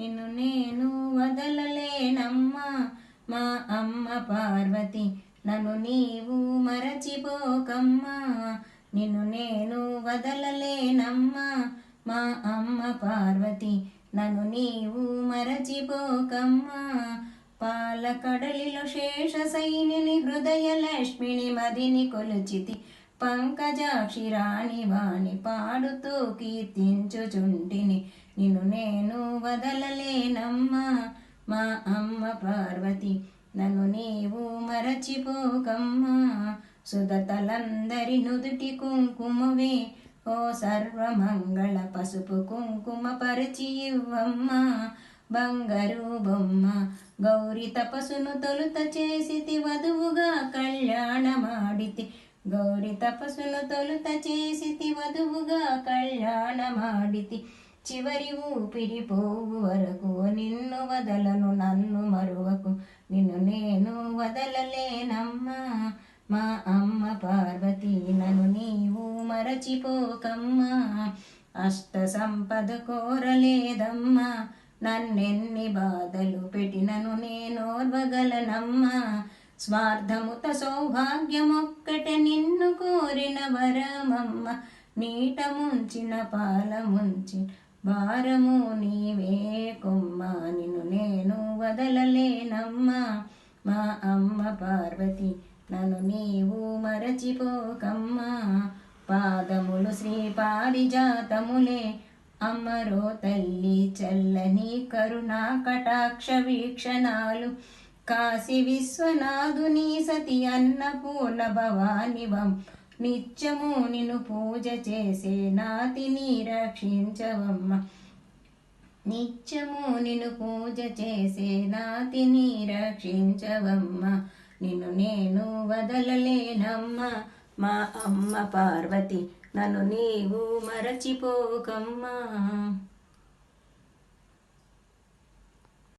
నిన్ను నేను వదలలేనమ్మా మా అమ్మ పార్వతి నన్ను నీవు మరచిపోకమ్మా నిన్ను నేను వదలలేనమ్మా మా అమ్మ పార్వతి నన్ను నీవు మరచిపోకమ్మా పాలకడలిలో శేష సైనిని హృదయ లక్ష్మిని మదిని కొలుచితి పంకజాక్షి రాణి వాణి పాడుతూ కీర్తించుచుంటిని నిన్ను నేను వదలలేనమ్మా మా అమ్మ పార్వతి నన్ను నీవు మరచిపోకమ్మా సుదతలందరి నుదుటి కుంకుమవే ఓ సర్వమంగళ పసుపు కుంకుమ పరిచి ఇవ్వమ్మా బంగారు బొమ్మ గౌరి తపస్సును తొలుత చేసితి వధువుగా కళ్యాణమాడితి గౌరి తపస్సును తొలుత చేసితి వధువుగా కళ్యాణమాడితి చివరి ఊపిరి పోవు వరకు నిన్ను వదలను నన్ను మరువకు నిన్ను నేను వదలలేనమ్మా మా అమ్మ పార్వతి నన్ను నీవు మరచిపోకమ్మా అష్ట సంపద కోరలేదమ్మా నన్నెన్ని బాధలు పెట్టినను నేనోర్వగలనమ్మా స్వార్థముత సౌభాగ్యమొక్కటే నిన్ను కోరిన వరమమ్మ నీట ముంచిన పాల ముంచి భారము నీవే కొమ్మ నిన్ను నేను వదలలేనమ్మా మా అమ్మ పార్వతి నన్ను నీవు మరచిపోకమ్మా పాదములు శ్రీ పారిజాతములే అమ్మరో తల్లి చల్లని కరుణా కటాక్ష వీక్షణాలు కాశీ విశ్వనాథుని సతి అన్నపూర్ణ భవానివం నిత్యము నిన్ను పూజ చేసే నాతిని రక్షించవమ్మ నిత్యము నిన్ను పూజ చేసే నాతిని రక్షించవమ్మ నిన్ను నేను వదలలేనమ్మా మా అమ్మ పార్వతి నన్ను నీవు మరచిపోకమ్మా